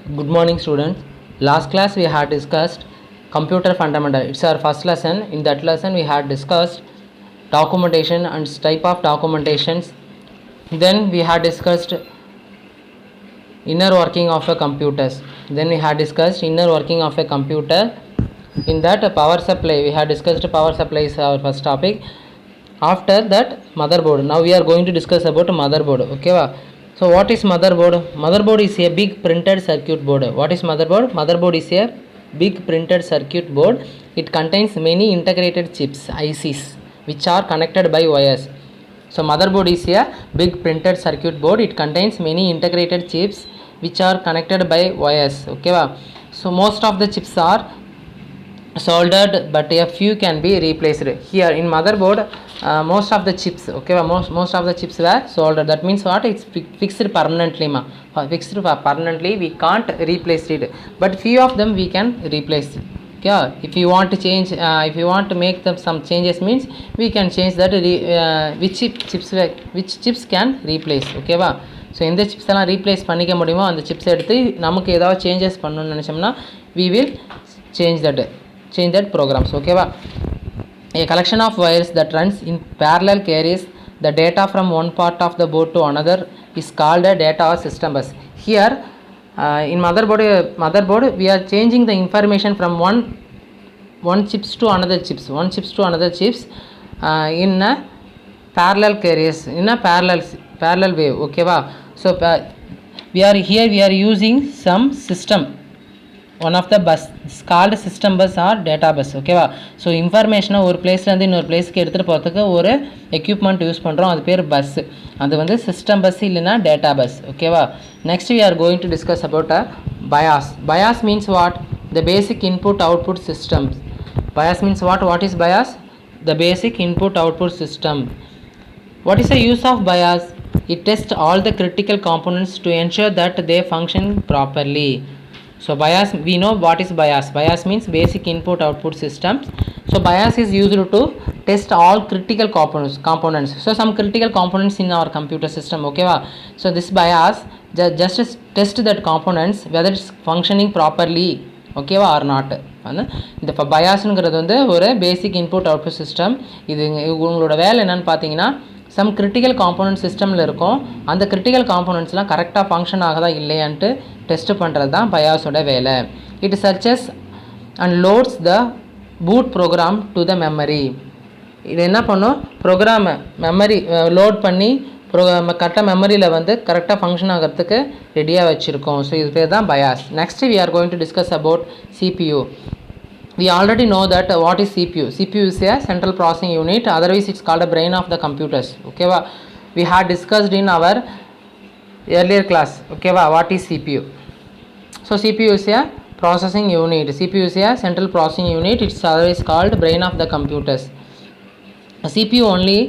Good morning, students. Last class we had discussed computer fundamental. It's our first lesson. In that lesson we had discussed documentation and type of documentations. Then we had discussed inner working of a computers. Then we had discussed inner working of a computer. In that power supply we had discussed power supply is our first topic. After that motherboard. Now we are going to discuss about motherboard. Okay. So what is motherboard? Motherboard is a big printed circuit board. What is motherboard? Motherboard is a big printed circuit board. It contains many integrated chips, ICs, which are connected by wires. So motherboard is a big printed circuit board. It contains many integrated chips which are connected by wires. Okay. So most of the chips are soldered, but a few can be replaced. Here in motherboard, most of the chips, okay, most of the chips were soldered. That means what? It's fixed permanently. Fixed permanently, we can't replace it, but few of them we can replace. Okay, if you want to change, if you want to make them some changes, means we can change that. Which chips can replace? Okay, va. So எந்த chips எல்லாம் replace பண்ணிக்க முடியுமோ அந்த chips எடுத்து நமக்கு ஏதாவது changes பண்ணணும்னு நினச்சோம்னா we will change that programs. Okay, a collection of wires that runs in parallel carries the data from one part of the board to another is called a data or system bus. Here in motherboard we are changing the information from one chips to another chips in a parallel carriers, in a parallel wave. Okay, so we are using some system. One of the bus is called system bus or data bus. Okay, so information ஒரு பிளேஸ்ல இருந்து இன்னொரு பிளேஸ்க்கு எடுத்துட்டு போறதுக்கு ஒரு equipment use பண்றோம், அது பேர் பஸ். அது வந்து system bus இல்லனா data bus. Okay, next we are going to discuss about a BIOS. BIOS means what? The basic input output systems. BIOS means what is BIOS? The basic input output system. What is the use of BIOS? It tests all the critical components to ensure that they function properly. So BIOS, we know what is BIOS. BIOS means basic input output systems. So BIOS is used to test all critical components. So some critical components in our computer system. Okay, so this BIOS just test that components whether it's functioning properly, okay or not. இந்த BIOSங்கிறது வந்து ஒரு basic input output system. இது உங்களோட வேலை என்னன்னு பார்த்தீங்கன்னா some critical component systemல இருக்கும், அந்த critical componentsலாம் கரெக்டாக ஃபங்க்ஷன் ஆகுதா இல்லையான்ட்டு டெஸ்ட் பண்ணுறது தான் பயாஸோட வேலை. It searches and loads the boot program to the memory. இது என்ன பண்ணும்? ப்ரோக்ராமை மெமரி லோட் பண்ணி கரெக்டாக மெமரியில் வந்து கரெக்டாக ஃபங்க்ஷன் ஆகிறதுக்கு ரெடியாக வச்சுருக்கோம். ஸோ இது பேர் தான் BIOS. Next we are going to discuss about CPU. We already know that what is CPU. CPU is a central processing unit, otherwise it's called a brain of the computers. Okay, we had discussed in our earlier class. Okay, what is CPU? So CPU is a processing unit. CPU is a central processing unit. It's otherwise called brain of the computers. CPU only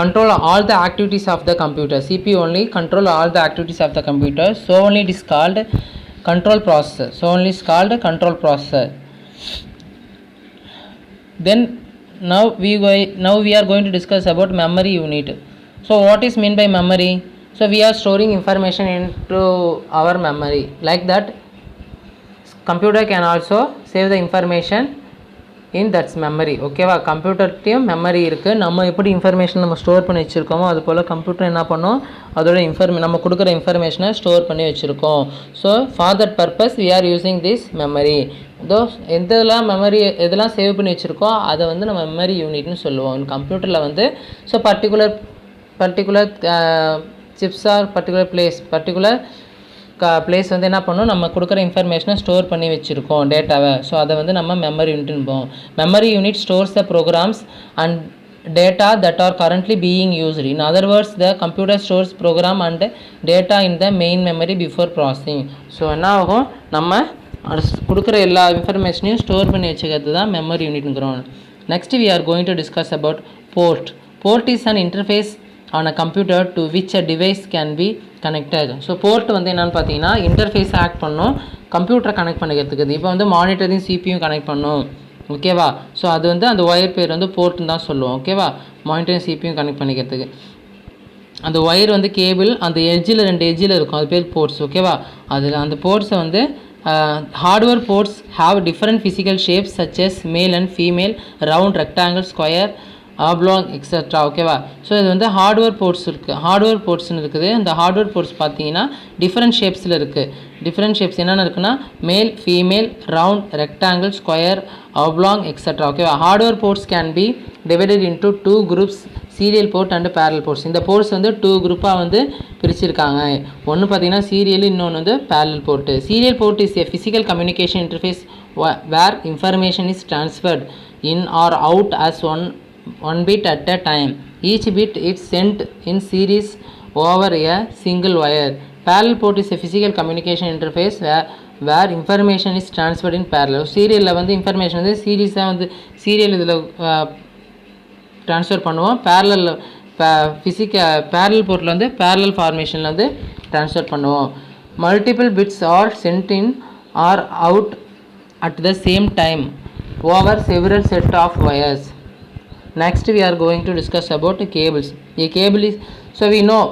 control all the activities of the computer. CPU only control all the activities of the computer. So only it is called control processor. So only it's called control processor. Then now we are going to discuss about memory unit. So what is meant by memory? So we are storing information into our memory. Like that, computer can also save the information in that memory. Okay, கம்ப்யூட்டர்ட்டையும் memory இருக்குது. நம்ம எப்படி information நம்ம store பண்ணி வச்சுருக்கோமோ அது போல் computer என்ன பண்ணோம், அதோட நம்ம கொடுக்குற இன்ஃபர்மேஷனை ஸ்டோர் பண்ணி வச்சுருக்கோம். So for that purpose we are using this memory. எதெல்லாம் சேவ் பண்ணி வச்சுருக்கோம் அதை வந்து நம்ம மெமரி யூனிட்னு சொல்லுவோம் கம்ப்யூட்டரில் வந்து. So particular chips R particular place வந்து என்ன பண்ணும், நம்ம கொடுக்குற இன்ஃபர்மேஷனை ஸ்டோர் பண்ணி வச்சுருக்கோம் டேட்டாவை. ஸோ அதை வந்து நம்ம மெமரி யூனிட்னு போவோம். Memory unit stores the programs and data that are currently being used. In other words, the computer stores program and data in the main memory before processing. So என்ன ஆகும், நம்ம கொடுக்குற எல்லா இன்ஃபர்மேஷனையும் ஸ்டோர் பண்ணி வச்சுக்கிறது தான் மெமரி யூனிட்ங்கிறோம். Next we are going to discuss about port. Port is an interface on a computer to which a device can be connected. So port வந்து என்னென்னு பார்த்தீங்கன்னா இன்டர்ஃபேஸ் ஆக்ட் பண்ணும் கம்ப்யூட்டரை கனெக்ட் பண்ணிக்கிறதுக்கு. இப்போ வந்து மானிட்டரையும் சிபியும் கனெக்ட் பண்ணும். ஓகேவா, ஸோ அது வந்து அந்த ஒயர் பேர் வந்து போர்ட்டுன்னு தான் சொல்லுவோம். ஓகேவா, மானிட்டரையும் சிபியும் கனெக்ட் பண்ணிக்கிறதுக்கு. அந்த ஒயர் வந்து கேபிள் அந்த எட்ஜில் 2 எட்ஜில் இருக்கும், அது பேர் போர்ட்ஸ். ஓகேவா? அதில் அந்த போர்ட்ஸை வந்து hardware ports have different physical shapes such as male and female, round, rectangle, square, oblong, etc. ஓகேவா? ஸோ இது வந்து ஹார்ட்வேர் போர்ட்ஸ் இருக்குது. ஹார்ட்வேர் போர்ட்ஸ்னு இருக்குது. இந்த ஹார்ட்வேர் போர்ட்ஸ் பார்த்தீங்கன்னா டிஃப்ரெண்ட் ஷேப்ஸில் இருக்குது. டிஃப்ரெண்ட் ஷேப்ஸ் என்னென்ன இருக்குன்னா male, female, round, rectangle, square, oblong, etc. ஓகேவா? Hardware ports can be divided into 2 groups, serial port and parallel ports. இந்த போர்ட்ஸ் வந்து 2 குரூப்பாக வந்து பிரிச்சிருக்காங்க. ஒன்று பார்த்தீங்கன்னா சீரியல், இன்னொன்று வந்து parallel port. Serial port is a physical communication interface where information is transferred in or out as one bit at a time. Each bit is sent in series over a single wire. Parallel port is a physical communication interface where information is transferred in parallel. சீரியலில் வந்து information வந்து சீரீஸாக வந்து serial இதில் transfer பண்ணுவோம். Parallel parallel போர்ட்டில் வந்து parallel ஃபார்மேஷனில் வந்து transfer பண்ணுவோம். Multiple bits are sent in or out at the same time over several set of wires. Next we are going to discuss about cables. A cable is, so we know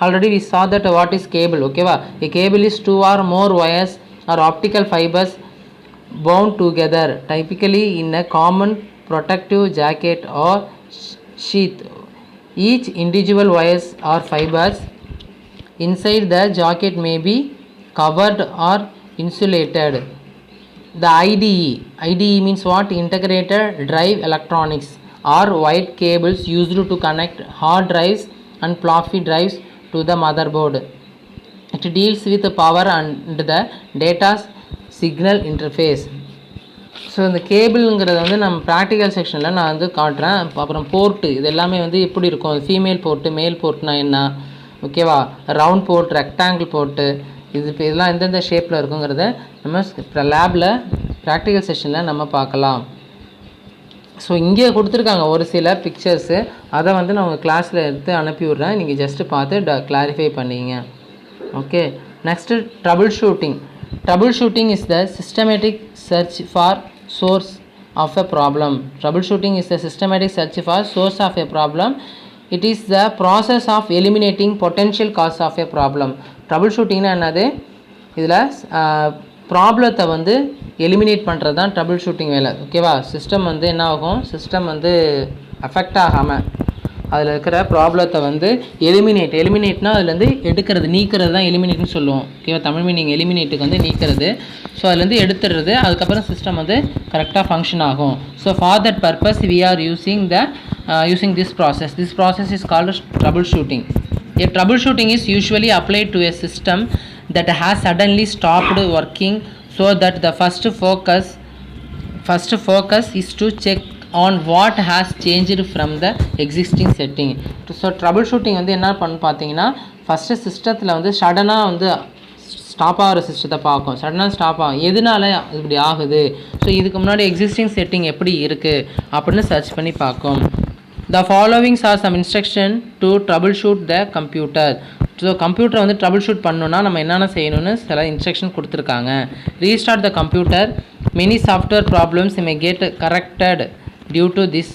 already we saw that what is cable. Okay va? A cable is 2 or more wires or optical fibers bound together, typically in a common protective jacket or sheath. Each individual wires or fibers inside the jacket may be covered or insulated. The IDE means what? Integrated drive electronics, or white cables used to connect hard drives and floppy drives to the motherboard. It deals with the power and the data signal interface. So இந்த கேபிள்ங்கிறத வந்து நம்ம practical செக்ஷனில் நான் வந்து காட்டுறேன். அப்புறம் board இது எல்லாமே வந்து எப்படி இருக்கும், ஃபீமேல் போர்ட்டு, மேல் போர்ட்னா என்ன, ஓகேவா, ரவுண்ட் போர்ட், ரெக்டாங்கிள் போர்ட்டு, இதெல்லாம் எந்தெந்த ஷேப்பில் இருக்குங்கிறத நம்ம லேபில் ப்ராக்டிக்கல் செக்ஷனில் நம்ம பார்க்கலாம். ஸோ இங்கே கொடுத்துருக்காங்க ஒரு சில பிக்சர்ஸு, அதை வந்து நான் உங்கள் கிளாஸில் எடுத்து அனுப்பி விட்றேன். நீங்கள் ஜஸ்ட்டு பார்த்து கிளாரிஃபை பண்ணிங்க. Okay, next troubleshooting. Troubleshooting is the systematic search for source of a problem. Troubleshooting is the systematic search for source of a problem. It is the process of eliminating potential cause of a problem. Troubleshooting என்னது, இதில் ப்ராப்ளத்தை வந்து eliminate பண்ணுறது தான் trouble shooting வேலை. ஓகேவா? System வந்து என்ன ஆகும், சிஸ்டம் வந்து அஃபெக்ட் ஆகாமல் அதில் இருக்கிற ப்ராப்ளத்தை வந்து எலிமினேட்னா அதுலேருந்து எடுக்கிறது, நீக்கிறது தான் எலிமினேட்னு சொல்லுவோம். ஓகேவா? தமிழ் மீனிங் எலிமினேட்டுக்கு வந்து நீக்கிறது. ஸோ அதுலேருந்து எடுத்துடுறது, அதுக்கப்புறம் சிஸ்டம் வந்து கரெக்டாக ஃபங்க்ஷன் ஆகும். So for that purpose we are using this process. This process is called troubleshooting. A troubleshooting is usually applied to a system that has suddenly stopped working, so that the first focus is to check on what has changed from the existing setting. So troubleshooting வந்து என்ன பண்ணு பார்த்தீங்கன்னா, first சிஸ்டத்தில் வந்து சடனாக வந்து stop ஆகிற சிஸ்டத்தை பார்க்கும். சடனாக ஸ்டாப் ஆகும், எதனால இப்படி ஆகுது, ஸோ இதுக்கு முன்னாடி எக்ஸிஸ்டிங் செட்டிங் எப்படி இருக்குது அப்படின்னு சர்ச் பண்ணி பார்க்கும். The following are some instruction to troubleshoot the computer. So கம்ப்யூட்டரை வந்து ட்ரபிள் ஷூட் பண்ணணுன்னா நம்ம என்னென்ன செய்யணும்னு சில இன்ஸ்ட்ரக்ஷன் கொடுத்துருக்காங்க. Restart the computer. Many software problems may get corrected due to this.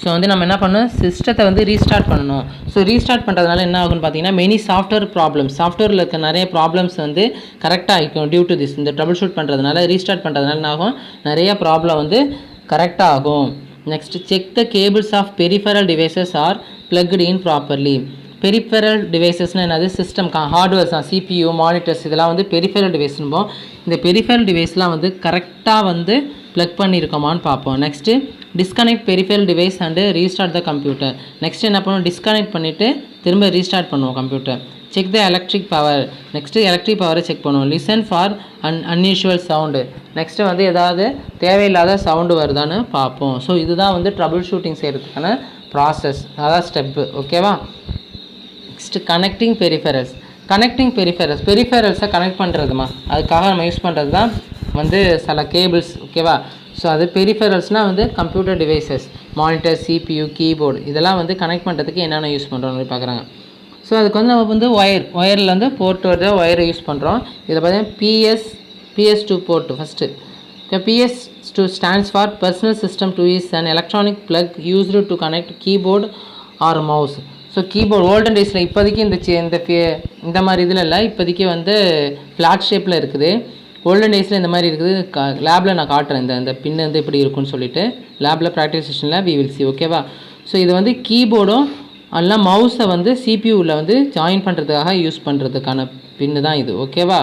So வந்து நம்ம என்ன பண்ணணும், சிஸ்டத்தை வந்து ரீஸ்டார்ட் பண்ணணும். ஸோ ரீஸ்டார்ட் பண்ணுறதுனால என்ன ஆகும்னு பார்த்தீங்கன்னா, மெனி சாஃப்ட்வேர் ப்ராப்ளம்ஸ், சாஃப்ட்வேரில் இருக்க நிறைய ப்ராப்ளம்ஸ் வந்து கரெக்டாக ஆகிக்கும் டியூ டு திஸ். இந்த ட்ரபிள் ஷூட் பண்ணுறதுனால, ரீஸ்டார்ட் பண்ணுறதுனால என்ன ஆகும், நிறைய ப்ராப்ளம் வந்து கரெக்டாக ஆகும். Next, check the cables of peripheral devices are plugged in properly. Peripheral டிவைசஸ்னால் என்னது, சிஸ்டம் ஹார்ட்வேர்ஸ் தான், சிபியூ, மானிட்டர்ஸ், இதெல்லாம் வந்து பெரிஃபரல் டிவைஸ்னுப்போம். இந்த பெரிஃபரல் டிவைஸ்லாம் வந்து கரெக்டாக வந்து ப்ளக் பண்ணியிருக்கோமான்னு பார்ப்போம். Next disconnect peripheral device and restart the computer. Next என்ன பண்ணுவோம், டிஸ்கனெக்ட் பண்ணிவிட்டு திரும்ப ரீஸ்டார்ட் பண்ணுவோம் computer. Check the electric power. Next electric பவரை செக் பண்ணுவோம். Listen for unusual sound. Next வந்து ஏதாவது தேவையில்லாத சவுண்டு வருதான்னு பார்ப்போம். ஸோ இதுதான் வந்து ட்ரபிள் ஷூட்டிங் செய்கிறதுக்கான ப்ராசஸ், அதான் ஸ்டெப்பு. ஓகேவா? Next connecting peripherals. பெரிஃபரல்ஸை கனெக்ட் பண்ணுறதுமா, அதுக்காக நம்ம யூஸ் பண்ணுறது தான் வந்து சில கேபிள்ஸ். ஓகேவா? ஸோ அது பெரிஃபரல்ஸ்னால் வந்து computer devices, monitor, CPU, keyboard, இதெல்லாம் வந்து கனெக்ட் பண்ணுறதுக்கு என்னென்ன யூஸ் பண்ணுறோம்னு பார்க்குறாங்க. ஸோ அதுக்கு வந்து நம்ம வந்து ஒயரில் வந்து போர்ட் வருது, ஒயரை யூஸ் பண்ணுறோம். இதில் பார்த்தீங்கன்னா PS2 port first. PS2 stands for Personal System 2 is an electronic plug used to connect keyboard or mouse. So keyboard olden டேஸில் இப்போதைக்கு இந்த மாதிரி இதில் இல்லை, இப்போதைக்கு வந்து ஃப்ளாட் ஷேப்பில் இருக்குது. ஓல்டன் டேஸில் இந்த மாதிரி இருக்குது. லேபில் நான் காட்டுறேன் இந்த பின்னு வந்து எப்படி இருக்குன்னு சொல்லிட்டு. லேபில் ப்ராக்டிஸ் செஷனில் வி வில் சி. ஓகேவா? ஸோ இது வந்து கீபோர்டும் அல்ல மவுஸை வந்து சிபியூவில் வந்து ஜாயின் பண்ணுறதுக்காக யூஸ் பண்ணுறதுக்கான பின்னு தான் இது. ஓகேவா?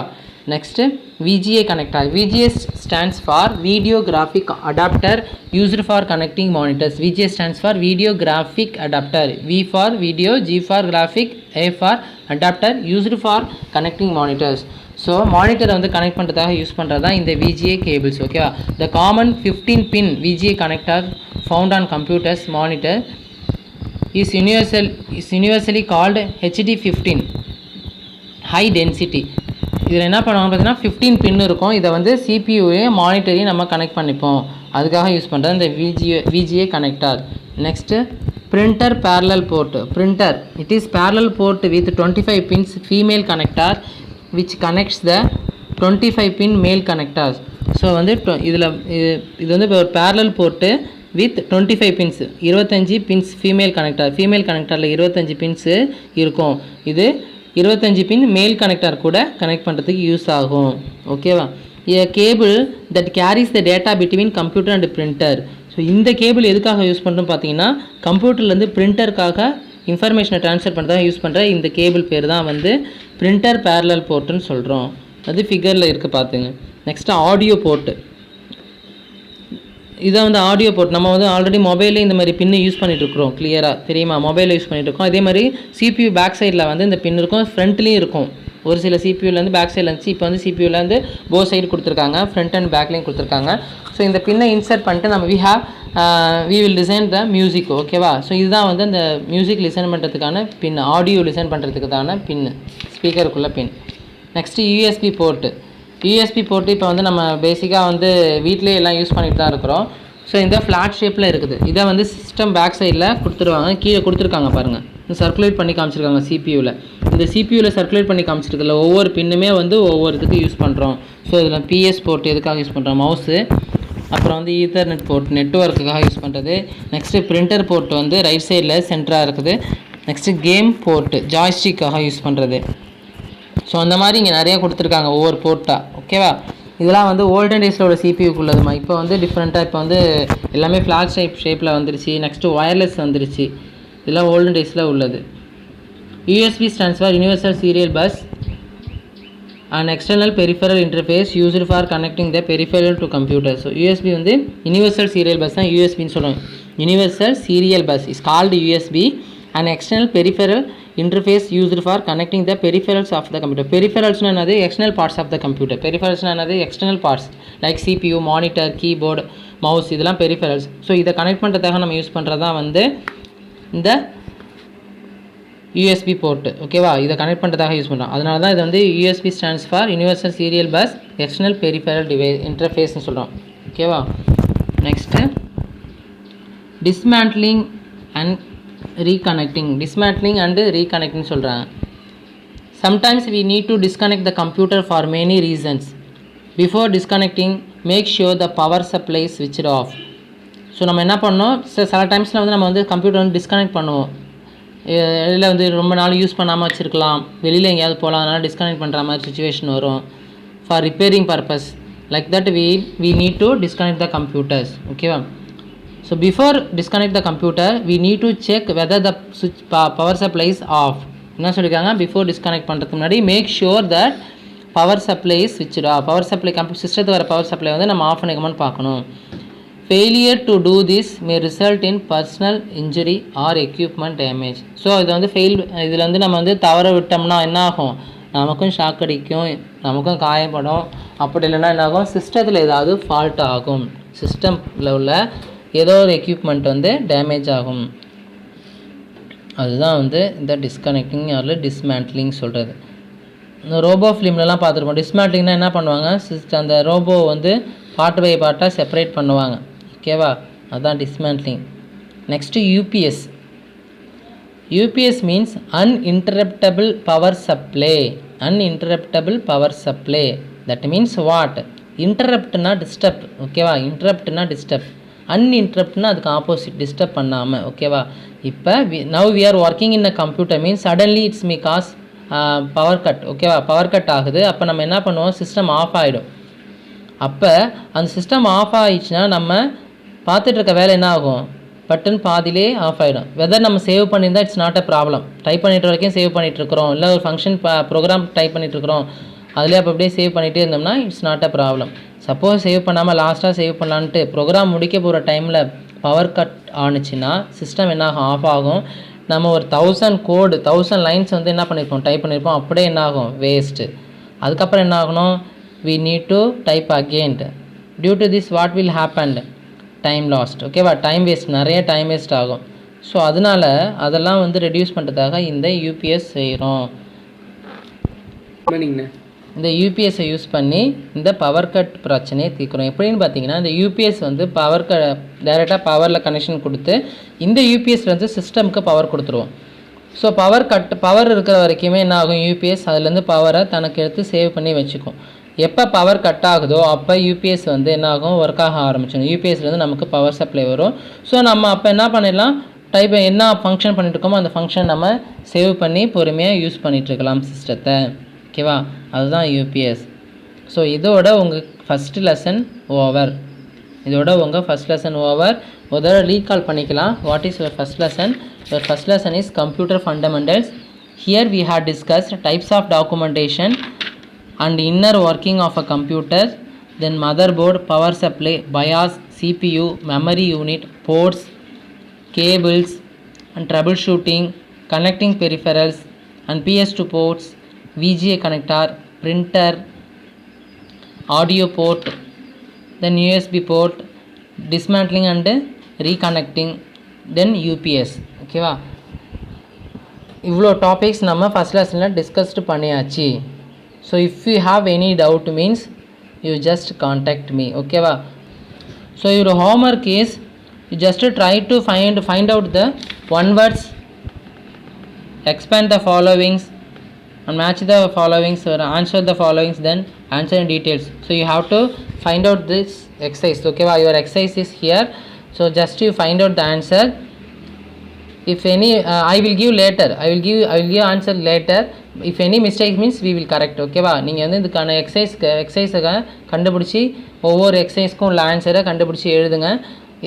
Next VGA connector. VGA stands for Video Graphic Adapter used for connecting monitors. VGA stands for Video Graphic Adapter. V for Video, G for Graphic, A for Adapter used for connecting monitors. So மானிட்டரை வந்து connect பண்ணுறதுக்காக use பண்ணுறது தான் இந்த VGA cables. ஓகேவா? The common 15-pin VGA connector found on computers monitor is universally called HD15 high density. இதில் என்ன பண்ணுவாங்க பார்த்தீங்கன்னா 15 பின் இருக்கும். இதை வந்து சிபியூவையும் மானிட்டரையும் நம்ம கனெக்ட் பண்ணிப்போம். அதுக்காக யூஸ் பண்ணுறது இந்த VGA connector. Next printer parallel port. Printer it is parallel port with 25 pins female connector which connects the 25 pin male connectors. So வந்து இது வந்து ஒரு parallel port with 25 pins, 25 pins female கனெக்டரில் 25 பின்ஸு இருக்கும். இது 25 பின் மேல் கனெக்டர் கூட connect பண்ணுறதுக்கு யூஸ் ஆகும். ஓகேவா? a cable that carries the data between computer and printer. So இந்த கேபிள் எதுக்காக யூஸ் பண்ணுறோம் பார்த்தீங்கன்னா, கம்ப்யூட்டர்லேருந்து பிரிண்டருக்காக இன்ஃபர்மேஷனை ட்ரான்ஸ்ஃபர் பண்ணுறதுக்காக யூஸ் பண்ணுற இந்த கேபிள் பேர் தான் வந்து பிரிண்டர் பேரலல் போர்ட்டுன்னு சொல்கிறோம். அது ஃபிகரில் இருக்குது பார்த்துங்க. Next audio port. இதை வந்து ஆடியோ போர்ட் நம்ம வந்து ஆல்ரெடி மொபைலில் இந்த மாதிரி பின்னு யூஸ் பண்ணிகிட்ருக்குறோம். கிளியராக தெரியுமா? மொபைலில் யூஸ் பண்ணிகிட்ருக்கோம். அதே மாதிரி சிபியூ பேக் சைடில் வந்து இந்த பின் இருக்கும், ஃப்ரண்ட்லேயும் இருக்கும். ஒரு சில சிபியூலேருந்து பேக் சைடில் இருந்துச்சு, இப்போ வந்து சிபியூவில் வந்து போ சைடு கொடுத்துருக்காங்க, ஃப்ரண்ட் அண்ட் பேக்லேயும் கொடுத்துருக்காங்க. ஸோ இந்த பின்னை இன்சர்ட் பண்ணிட்டு நம்ம we will listen the music. ஓகேவா? ஸோ இதுதான் வந்து அந்த மியூசிக் லிசன் பண்ணுறதுக்கான பின், ஆடியோ லிசன் பண்ணுறதுக்கான பின்னு, ஸ்பீக்கருக்குள்ளே pin. Next USB port. USB port இப்போ வந்து நம்ம பேசிக்காக வந்து வீட்டிலே எல்லாம் யூஸ் பண்ணிட்டு தான் இருக்கிறோம். ஸோ இந்த ஃப்ளாட் ஷேப்பில் இருக்குது. இதை வந்து சிஸ்டம் பேக் சைடில் கொடுத்துருவாங்க, கீழே கொடுத்துருக்காங்க பாருங்கள். சர்க்குலேட் பண்ணி காமிச்சிருக்காங்க சிபியூவில். இந்த சிபியூவில் சர்க்குலேட் பண்ணி காமிச்சிருக்கல ஒவ்வொரு பின்னுமே வந்து ஒவ்வொரு இதுக்கு யூஸ் பண்ணுறோம். ஸோ இதில் பிஎஸ் போர்ட் எதுக்காக யூஸ் பண்ணுறோம்? மவுஸு. அப்புறம் வந்து ஈத்தர்நெட் போர்ட் நெட்வொர்க்குக்காக யூஸ் பண்ணுறது. நெக்ஸ்ட்டு பிரிண்டர் போர்ட் வந்து ரைட் சைடில் சென்டராக இருக்குது. நெக்ஸ்ட்டு கேம் போர்ட்டு ஜாய்ஸ்டிக்காக யூஸ் பண்ணுறது. ஸோ அந்த மாதிரி இங்கே நிறையா கொடுத்துருக்காங்க ஒவ்வொரு போர்ட்டாக. ஓகேவா? இதெல்லாம் வந்து ஓல்டன் டேஸோட சிபியூக்குள்ளதுமா. இப்போ வந்து டிஃப்ரெண்ட்டாக இப்போ வந்து எல்லாமே ஃப்ளாட் ஷேப்பில் வந்துருச்சு. நெக்ஸ்ட்டு ஒயர்லெஸ் வந்துருச்சு. இதெல்லாம் ஓல்டன் டேஸில் உள்ளது. USB stands for universal serial bus and external peripheral interface used for connecting the peripheral to computer. So USB வந்து யூனிவர்சல் சீரியல் பஸ் தான் யூஎஸ்பின்னு சொல்லுவாங்க. Universal serial bus is called USB and external peripheral interface used for connecting the peripherals of the computer. Peripherals na another external parts of the computer. Peripherals na another external parts like CPU, monitor, keyboard, mouse இதெல்லாம் peripherals. So இதை connect பண்ணுறதுக்காக நம்ம use பண்ணுறது தான் வந்து இந்த USB board. ஓகேவா? இதை கனெக்ட் பண்ணுறதுக்காக யூஸ் பண்ணுறோம். அதனால தான் இது வந்து USB stands for universal serial bus external peripheral இன்டர்ஃபேஸ்னு சொல்கிறோம். ஓகேவா? Next dismantling and reconnecting and reconnecting சொல்றாங்க. Sometimes we need to disconnect the computer for many reasons. Before disconnecting, make sure the power supply is switched off. So நம்ம என்ன பண்ணோம், சில டைம்ஸில் வந்து நம்ம வந்து கம்ப்யூட்டர் வந்து டிஸ்கனெக்ட் பண்ணுவோம். இதில் வந்து ரொம்ப நாள் யூஸ் பண்ணாமல் வச்சுருக்கலாம், வெளியில் எங்கேயாவது போகலாம், அதனால் டிஸ்கனெக்ட் பண்ணுற மாதிரி சுச்சுவேஷன் வரும். For repairing purpose like that we need to disconnect the computers. ஓகேவா? So before disconnect the computer, we need to check whether the switch power supply is off. என்ன சொல்லிருக்காங்க? பிஃபோர் டிஸ்கனெக்ட் பண்ணுறதுக்கு முன்னாடி make sure that power supply is switched off. Power supply சிஸ்டத்துக்கு வர power supply வந்து நம்ம off பண்ணிக்கணும்னு பார்க்கணும். Failure to do this may result in personal injury or equipment damage. So இது வந்து இதில் வந்து நம்ம வந்து தவற விட்டோம்னா என்ன ஆகும்? நமக்கும் ஷாக் அடிக்கும், நமக்கும் காயப்படும். அப்படி இல்லைன்னா என்ன ஆகும்? சிஸ்டத்தில் ஏதாவது ஃபால்ட் ஆகும். சிஸ்டமில் உள்ள ஏதோ ஒரு எக்யூப்மெண்ட் வந்து டேமேஜ் ஆகும். அதுதான் வந்து இந்த டிஸ்கனெக்டிங் அல்லது டிஸ்மேண்ட்லிங் சொல்கிறது. இந்த ரோபோ ஃபிலிம்லலாம் பார்த்துருப்போம். டிஸ்மேண்ட்லிங்னா என்ன பண்ணுவாங்க? அந்த ரோபோ வந்து பார்ட் பை பார்ட்டாக செப்பரேட் பண்ணுவாங்க. ஓகேவா? அதுதான் dismantling. Next UPS. UPS means uninterruptible power supply. uninterruptible power supply. That means what? இன்டரப்ட்னா டிஸ்டர்ப். ஓகேவா? இன்டரப்ட்னா டிஸ்டர்ப். அன்இன்டரப்ட்னா அதுக்கு ஆப்போசிட், டிஸ்டர்ப் பண்ணாமல். ஓகேவா? இப்போ now we are working in a computer means suddenly it's me cause power cut. ஓகேவா? Power cut ஆகுது. அப்போ நம்ம என்ன பண்ணுவோம், சிஸ்டம் ஆஃப் ஆகிடும். அப்போ அந்த சிஸ்டம் ஆஃப் ஆகிடுச்சுன்னா நம்ம பார்த்துட்டு இருக்க வேலை என்ன ஆகும், பட்டன் பாதிலே ஆஃப் ஆகிடும். வெதர் நம்ம சேவ் பண்ணியிருந்தால் it's not a problem. Type பண்ணிட்டு வரைக்கும் சேவ் பண்ணிகிட்ருக்குறோம், இல்லை ஒரு ஃபங்க்ஷன் ப்ரோக்ராம் டைப் பண்ணிகிட்ருக்குறோம், அதிலே அப்போ அப்படியே சேவ் பண்ணிகிட்டே இருந்தோம்னா it's not a problem. Suppose save பண்ணாமல் லாஸ்ட்டாக சேவ் பண்ணலான்ட்டு ப்ரோக்ராம் முடிக்க போகிற டைமில் பவர் கட் ஆணுச்சுன்னா சிஸ்டம் என்ன ஆகும், ஆஃப் ஆகும். நம்ம ஒரு 1000 லைன்ஸ் வந்து என்ன பண்ணியிருப்போம், டைப் பண்ணியிருப்போம், அப்படியே என்ன ஆகும், வேஸ்ட்டு. அதுக்கப்புறம் என்ன ஆகணும், we need to type again. Due to this what will happen, time lost. ஓகேவா? டைம் வேஸ்ட், நிறைய டைம் வேஸ்ட் ஆகும். ஸோ அதனால் அதெல்லாம் வந்து ரெடியூஸ் பண்ணுறதுக்காக இந்த யூபிஎஸ் செய்கிறோம். இந்த யூபிஎஸ்ஸை யூஸ் பண்ணி இந்த பவர் கட் பிரச்சனையை தீர்க்குறோம். எப்படின்னு பார்த்தீங்கன்னா, இந்த யூபிஎஸ் வந்து டைரெக்டாக பவரில் கனெக்ஷன் கொடுத்து இந்த யூபிஎஸ் வந்து சிஸ்டமுக்கு பவர் கொடுத்துருவோம். ஸோ பவர் இருக்கிற வரைக்குமே என்ன ஆகும், யூபிஎஸ் அதுலேருந்து பவரை தனக்கு எடுத்து சேவ் பண்ணி வச்சுக்கும். எப்போ பவர் கட் ஆகுதோ அப்போ யூபிஎஸ் வந்து என்ன ஆகும், ஒர்க் ஆக ஆரம்பிச்சிடும். யூபிஎஸ்லேருந்து நமக்கு பவர் சப்ளை வரும். ஸோ நம்ம அப்போ என்ன பண்ணிடலாம், என்ன ஃபங்க்ஷன் பண்ணிட்டு இருக்கோமோ அந்த ஃபங்க்ஷன் நம்ம சேவ் பண்ணி பொறுமையாக யூஸ் பண்ணிகிட்ருக்கலாம் சிஸ்டத்தை. ஓகேவா? அதுதான் யூபிஎஸ். ஸோ இதோட உங்கள் ஃபஸ்ட் லெசன் ஓவர். ஒரு தடவை ரீகால் பண்ணிக்கலாம். What is your first lesson? Your first lesson is computer fundamentals. Here we have discussed types of documentation and inner working of a computer, then motherboard, power supply, BIOS, CPU, memory unit, ports, cables, and troubleshooting, connecting peripherals and PS2 ports, VGA connector, printer, audio port, then USB port, dismantling and reconnecting, then UPS. ஓகேவா? இவ்வளோ topics நம்ம first லெசனில் discussed பண்ணியாச்சு. So if you have any doubt means you just contact me. Okay va? So your homework is you just try to find out the one words, expand the followings and match the followings or answer the followings, then answer in details. So you have to find out this exercise. Okay va? Your exercise is here. So just you find out the answer. If any I will give answer later. If any mistake means we will correct. ஓகேவா? நீங்கள் வந்து இதுக்கான எக்ஸசைஸை கண்டுபிடிச்சி ஒவ்வொரு எக்ஸசைஸ்க்கும் உள்ள ஆன்சரை கண்டுபிடிச்சி எழுதுங்க.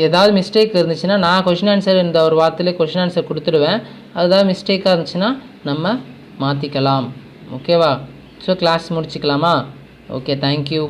ஏதாவது மிஸ்டேக் இருந்துச்சுன்னா நான் கொஷின் ஆன்சர் இந்த ஒரு வார்த்தையிலே கொஷின் ஆன்சர் கொடுத்துடுவேன். அதுதான் மிஸ்டேக்காக இருந்துச்சுன்னா நம்ம மாற்றிக்கலாம். ஓகேவா? ஸோ கிளாஸ் முடிச்சுக்கலாமா? Okay, thank you.